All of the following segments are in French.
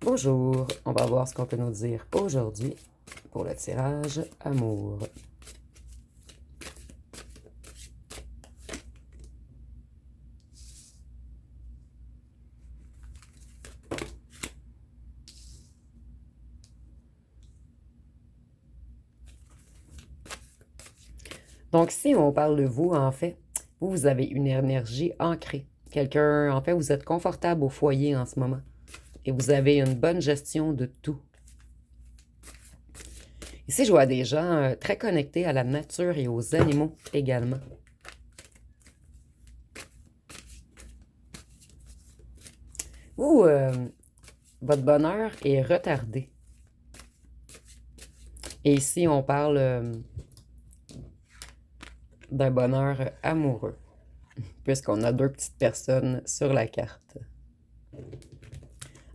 Bonjour, on va voir ce qu'on peut nous dire aujourd'hui pour le tirage amour. Donc, si on parle de vous, en fait, vous avez une énergie ancrée. Quelqu'un, en fait, vous êtes confortable au foyer en ce moment. Et vous avez une bonne gestion de tout. Ici, je vois des gens très connectés à la nature et aux animaux également. Vous, votre bonheur est retardé. Et ici, on parle d'un bonheur amoureux, puisqu'on a deux petites personnes sur la carte.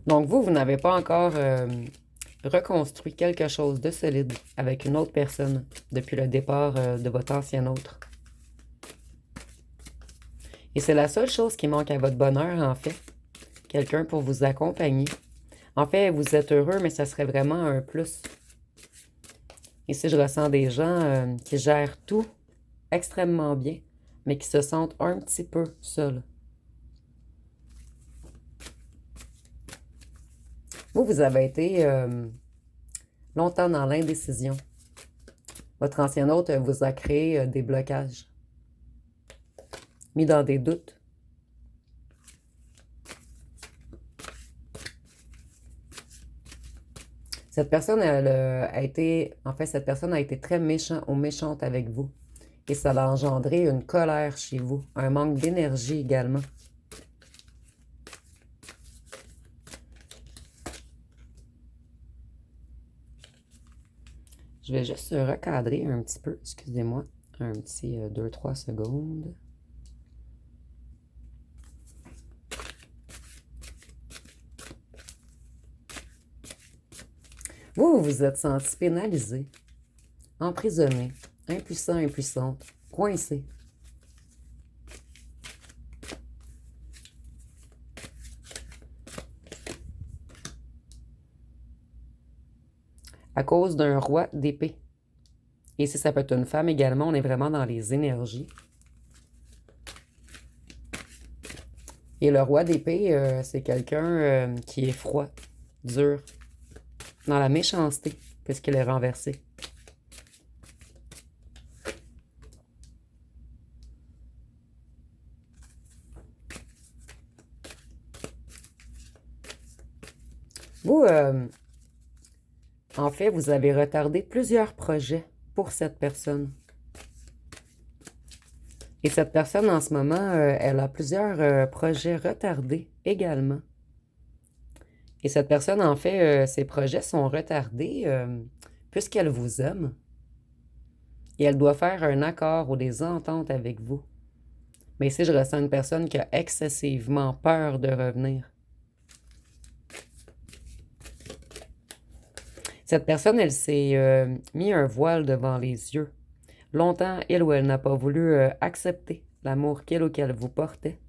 Donc, vous n'avez pas encore reconstruit quelque chose de solide avec une autre personne depuis le départ de votre ancien autre. Et c'est la seule chose qui manque à votre bonheur, en fait. Quelqu'un pour vous accompagner. En fait, vous êtes heureux, mais ça serait vraiment un plus. Ici, je ressens des gens qui gèrent tout extrêmement bien, mais qui se sentent un petit peu seuls. Vous avez été longtemps dans l'indécision. Votre ancien hôte vous a créé des blocages, mis dans des doutes. Cette personne, cette personne a été très méchant ou méchante avec vous. Et ça a engendré une colère chez vous, un manque d'énergie également. Je vais juste recadrer un petit peu, excusez-moi, un petit 2-3 secondes. Vous vous êtes senti pénalisé, emprisonné, impuissant, impuissante, coincé. À cause d'un roi d'épée. Et si ça peut être une femme également, on est vraiment dans les énergies. Et le roi d'épée, c'est quelqu'un qui est froid, dur, dans la méchanceté, puisqu'il est renversé. Vous, en fait, vous avez retardé plusieurs projets pour cette personne. Et cette personne, en ce moment, elle a plusieurs projets retardés également. Et cette personne, en fait, ses projets sont retardés puisqu'elle vous aime. Et elle doit faire un accord ou des ententes avec vous. Mais ici, je ressens une personne qui a excessivement peur de revenir. Cette personne, elle s'est mis un voile devant les yeux. Longtemps, il ou elle n'a pas voulu accepter l'amour qu'il ou qu'elle vous portait.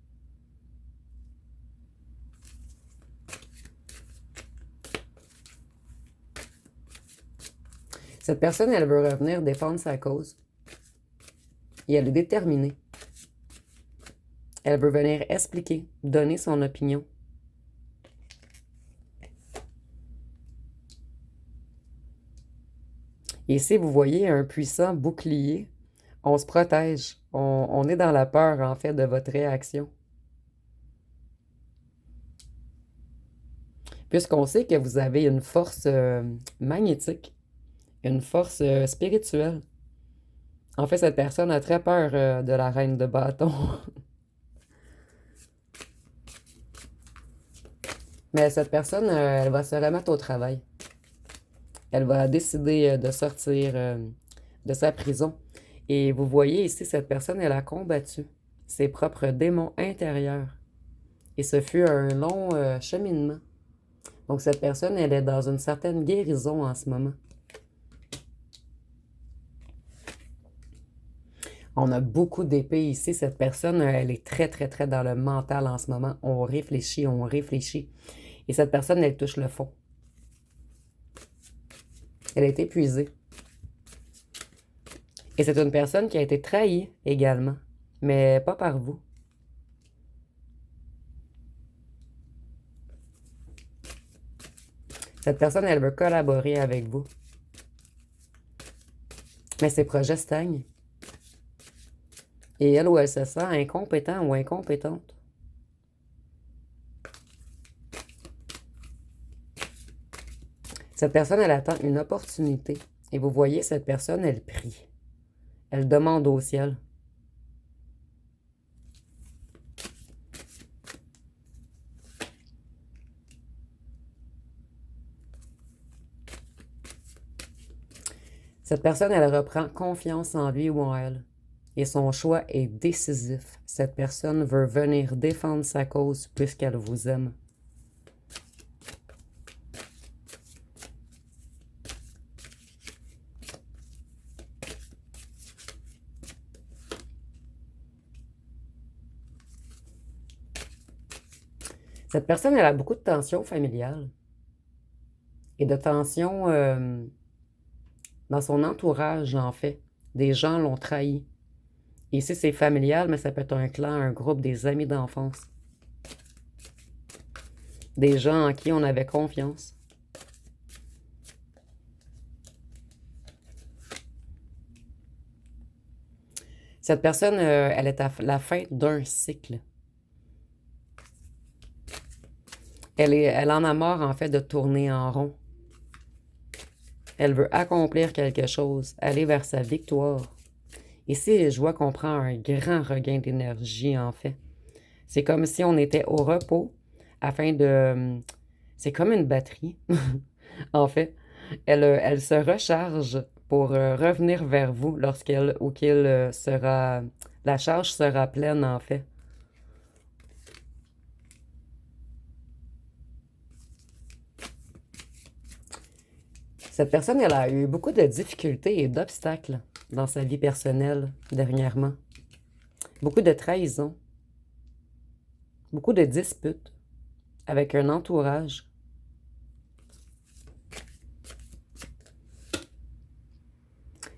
Cette personne, elle veut revenir défendre sa cause. Et elle est déterminée. Elle veut venir expliquer, donner son opinion. Et ici, vous voyez un puissant bouclier. On se protège. On est dans la peur, en fait, de votre réaction. Puisqu'on sait que vous avez une force magnétique, une force spirituelle. En fait, cette personne a très peur de la reine de bâton. Mais cette personne, elle va se remettre au travail. Elle va décider de sortir de sa prison. Et vous voyez ici, cette personne, elle a combattu ses propres démons intérieurs. Et ce fut un long cheminement. Donc, cette personne, elle est dans une certaine guérison en ce moment. On a beaucoup d'épées ici. Cette personne, elle est très, très, très dans le mental en ce moment. On réfléchit, on réfléchit. Et cette personne, elle touche le fond. Elle est épuisée. Et c'est une personne qui a été trahie également, mais pas par vous. Cette personne, elle veut collaborer avec vous. Mais ses projets stagnent. Et elle ou elle se sent incompétent ou incompétente. Cette personne, elle attend une opportunité. Et vous voyez, cette personne, elle prie. Elle demande au ciel. Cette personne, elle reprend confiance en lui ou en elle. Et son choix est décisif. Cette personne veut venir défendre sa cause puisqu'elle vous aime. Cette personne, elle a beaucoup de tensions familiales et de tensions dans son entourage, en fait. Des gens l'ont trahi. Ici, c'est familial, mais ça peut être un clan, un groupe, des amis d'enfance. Des gens en qui on avait confiance. Cette personne, elle est à la fin d'un cycle. Elle en a marre, en fait, de tourner en rond. Elle veut accomplir quelque chose, aller vers sa victoire. Ici, je vois qu'on prend un grand regain d'énergie, en fait. C'est comme si on était au repos afin de... C'est comme une batterie, en fait. Elle se recharge pour revenir vers vous lorsqu'elle ou qu'il sera... La charge sera pleine, en fait. Cette personne, elle a eu beaucoup de difficultés et d'obstacles dans sa vie personnelle dernièrement. Beaucoup de trahisons, beaucoup de disputes avec un entourage.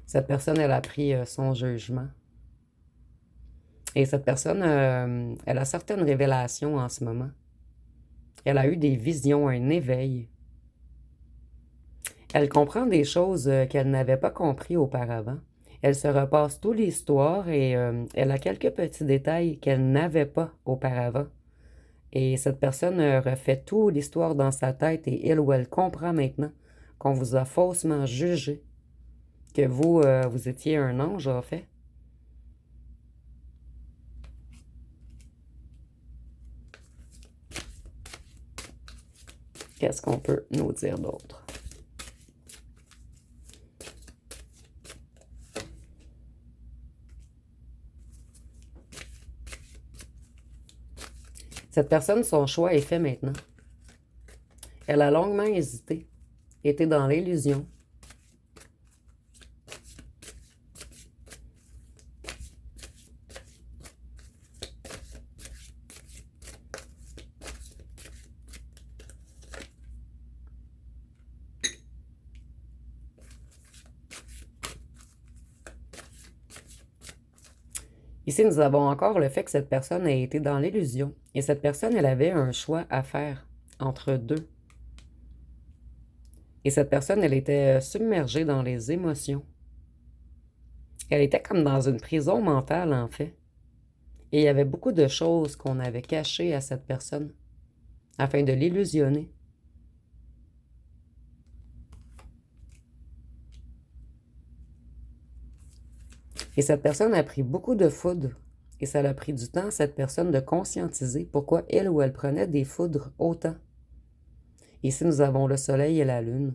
Cette personne, elle a pris son jugement. Et cette personne, elle a certaines révélations en ce moment. Elle a eu des visions, un éveil. Elle comprend des choses qu'elle n'avait pas compris auparavant. Elle se repasse toute l'histoire et elle a quelques petits détails qu'elle n'avait pas auparavant. Et cette personne refait toute l'histoire dans sa tête et il ou elle comprend maintenant qu'on vous a faussement jugé, que vous, vous étiez un ange, en fait. Qu'est-ce qu'on peut nous dire d'autre? Cette personne, son choix est fait maintenant. Elle a longuement hésité, été dans l'illusion. Ici, nous avons encore le fait que cette personne a été dans l'illusion. Et cette personne, elle avait un choix à faire entre deux. Et cette personne, elle était submergée dans les émotions. Elle était comme dans une prison mentale, en fait. Et il y avait beaucoup de choses qu'on avait cachées à cette personne afin de l'illusionner. Et cette personne a pris beaucoup de foudre. Et ça a pris du temps à cette personne de conscientiser pourquoi elle ou elle prenait des foudres autant. Ici, nous avons le soleil et la lune.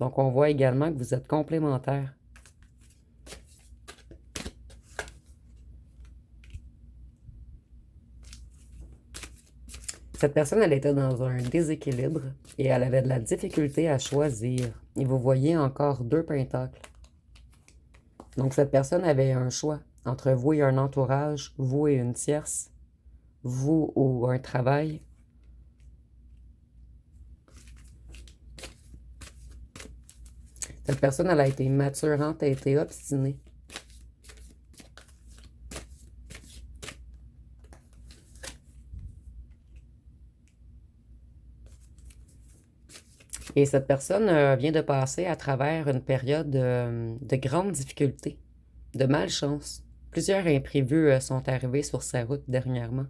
Donc, on voit également que vous êtes complémentaires. Cette personne, elle était dans un déséquilibre et elle avait de la difficulté à choisir. Et vous voyez encore deux pentacles. Donc, cette personne avait un choix entre vous et un entourage, vous et une tierce, vous ou un travail. Cette personne, elle a été mature, entêtée, obstinée. Et cette personne vient de passer à travers une période de grande difficulté, de malchance. Plusieurs imprévus sont arrivés sur sa route dernièrement.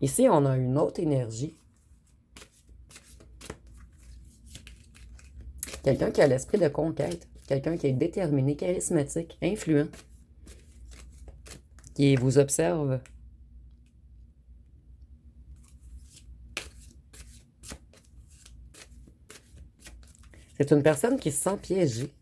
Ici, on a une autre énergie. Quelqu'un qui a l'esprit de conquête. Quelqu'un qui est déterminé, charismatique, influent. Qui vous observe. C'est une personne qui se sent piégée.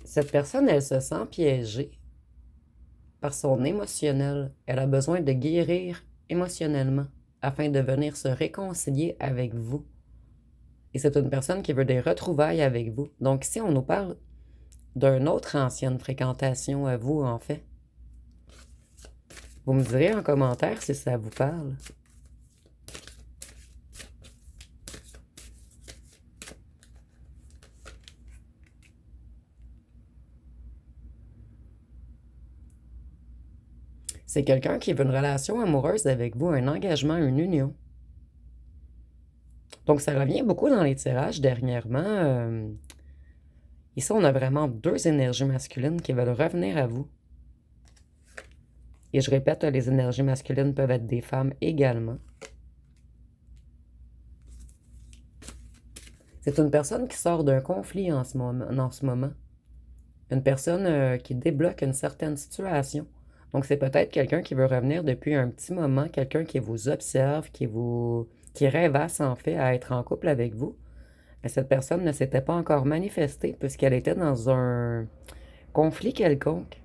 Cette personne, elle se sent piégée par son émotionnel. Elle a besoin de guérir émotionnellement afin de venir se réconcilier avec vous. Et c'est une personne qui veut des retrouvailles avec vous. Donc ici, on nous parle d'une autre ancienne fréquentation à vous, en fait. Vous me direz en commentaire si ça vous parle. C'est quelqu'un qui veut une relation amoureuse avec vous, un engagement, une union. Donc, ça revient beaucoup dans les tirages dernièrement. Ici, on a vraiment deux énergies masculines qui veulent revenir à vous. Et je répète, les énergies masculines peuvent être des femmes également. C'est une personne qui sort d'un conflit en ce moment. Une personne qui débloque une certaine situation. Donc, c'est peut-être quelqu'un qui veut revenir depuis un petit moment, quelqu'un qui vous observe, qui rêvasse en fait à être en couple avec vous. Mais cette personne ne s'était pas encore manifestée puisqu'elle était dans un conflit quelconque.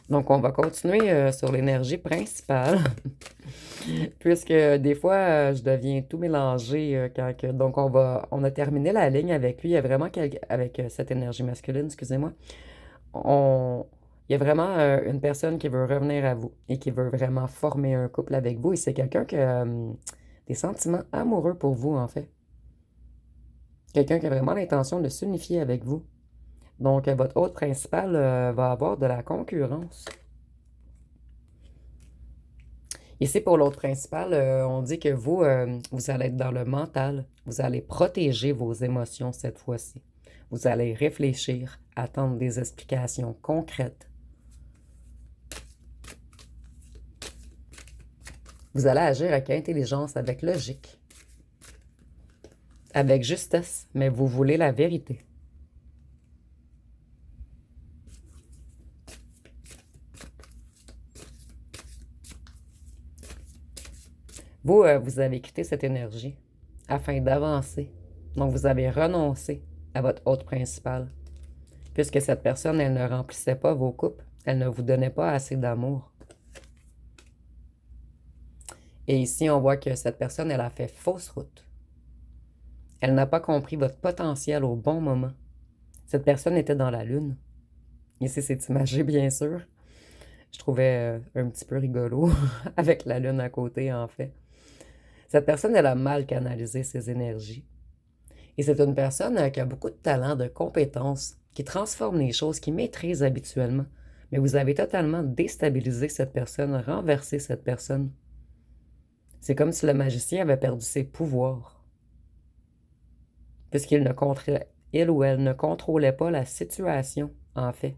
Donc, on va continuer sur l'énergie principale. Puisque des fois, je deviens tout mélangé donc, on a terminé la ligne avec lui. Il y a vraiment avec cette énergie masculine, excusez-moi. Il y a vraiment une personne qui veut revenir à vous et qui veut vraiment former un couple avec vous. Et c'est quelqu'un qui a des sentiments amoureux pour vous, en fait. Quelqu'un qui a vraiment l'intention de s'unifier avec vous. Donc, votre hôte principal va avoir de la concurrence. Ici, pour l'autre principal, on dit que vous, vous allez être dans le mental. Vous allez protéger vos émotions cette fois-ci. Vous allez réfléchir, attendre des explications concrètes. Vous allez agir avec intelligence, avec logique, avec justesse, mais vous voulez la vérité. Vous, vous avez quitté cette énergie afin d'avancer. Donc, vous avez renoncé à votre hôte principal. Puisque cette personne, elle ne remplissait pas vos coupes. Elle ne vous donnait pas assez d'amour. Et ici, on voit que cette personne, elle a fait fausse route. Elle n'a pas compris votre potentiel au bon moment. Cette personne était dans la lune. Ici, c'est imagé, bien sûr. Je trouvais un petit peu rigolo avec la lune à côté, en fait. Cette personne, elle a mal canalisé ses énergies. Et c'est une personne qui a beaucoup de talent, de compétences, qui transforme les choses, qui maîtrise habituellement. Mais vous avez totalement déstabilisé cette personne, renversé cette personne. C'est comme si le magicien avait perdu ses pouvoirs. Puisqu'il ne contrôlait, il ou elle ne contrôlait pas la situation, en fait.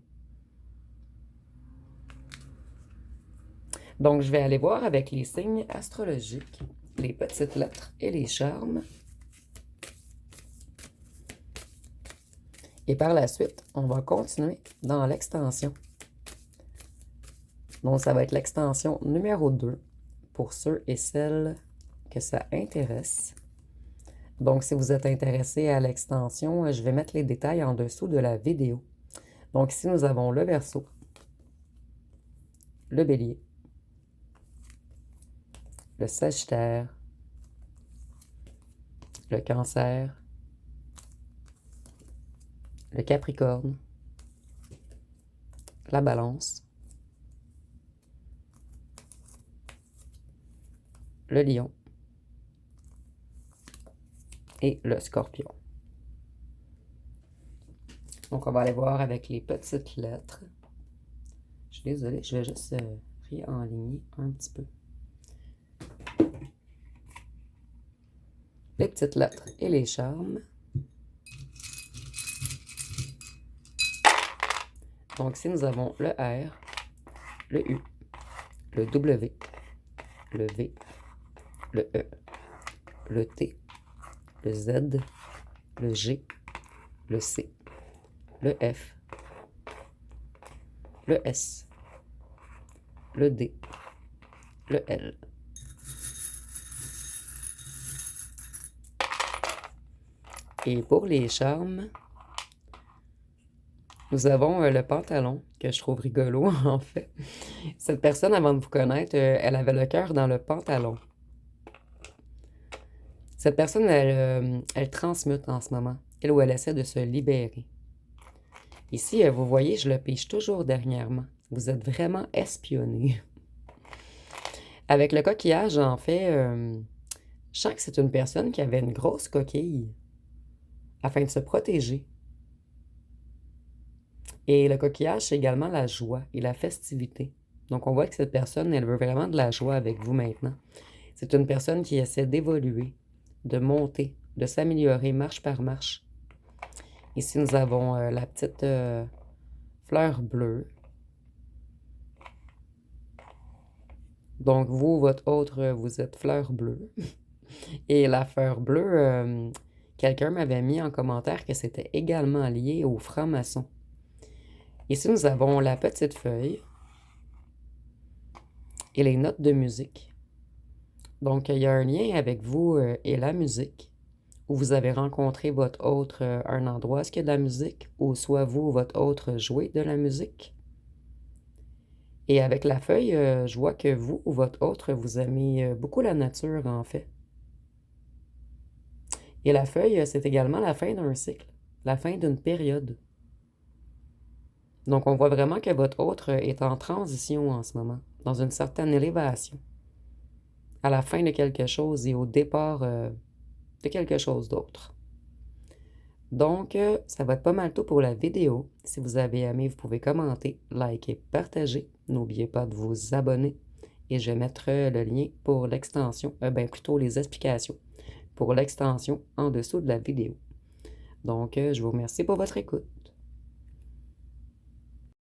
Donc, je vais aller voir avec les signes astrologiques, les petites lettres et les charmes. Et par la suite, on va continuer dans l'extension. Donc, ça va être l'extension numéro 2 pour ceux et celles que ça intéresse. Donc, si vous êtes intéressé à l'extension, je vais mettre les détails en dessous de la vidéo. Donc, ici, nous avons le Verseau, le Bélier, le Sagittaire, le Cancer, le Capricorne, la Balance, le Lion et le Scorpion. Donc, on va aller voir avec les petites lettres. Je suis désolée, je vais juste réaligner un petit peu. Les petites lettres et les charmes. Donc, ici, nous avons le R, le U, le W, le V, le E, le T, le Z, le G, le C, le F, le S, le D, le L. Et pour les charmes, nous avons le pantalon, que je trouve rigolo en fait. Cette personne, avant de vous connaître, elle avait le cœur dans le pantalon. Cette personne, elle transmute en ce moment, elle ou elle essaie de se libérer. Ici, vous voyez, je le pige toujours dernièrement. Vous êtes vraiment espionné. Avec le coquillage, en fait, je sens que c'est une personne qui avait une grosse coquille afin de se protéger. Et le coquillage, c'est également la joie et la festivité. Donc, on voit que cette personne, elle veut vraiment de la joie avec vous maintenant. C'est une personne qui essaie d'évoluer, de monter, de s'améliorer marche par marche. Ici, nous avons la petite fleur bleue. Donc, vous, votre autre, vous êtes fleur bleue. Et la fleur bleue, quelqu'un m'avait mis en commentaire que c'était également lié aux francs-maçons. Ici, nous avons la petite feuille et les notes de musique. Donc, il y a un lien avec vous et la musique, où vous avez rencontré votre autre à un endroit où il y a de la musique, ou soit vous ou votre autre jouez de la musique. Et avec la feuille, je vois que vous ou votre autre, vous aimez beaucoup la nature, en fait. Et la feuille, c'est également la fin d'un cycle, la fin d'une période. Donc, on voit vraiment que votre autre est en transition en ce moment, dans une certaine élévation, à la fin de quelque chose et au départ de quelque chose d'autre. Donc, ça va être pas mal tout pour la vidéo. Si vous avez aimé, vous pouvez commenter, liker, partager. N'oubliez pas de vous abonner et je vais mettre le lien pour l'extension, plutôt les explications pour l'extension en dessous de la vidéo. Donc, je vous remercie pour votre écoute.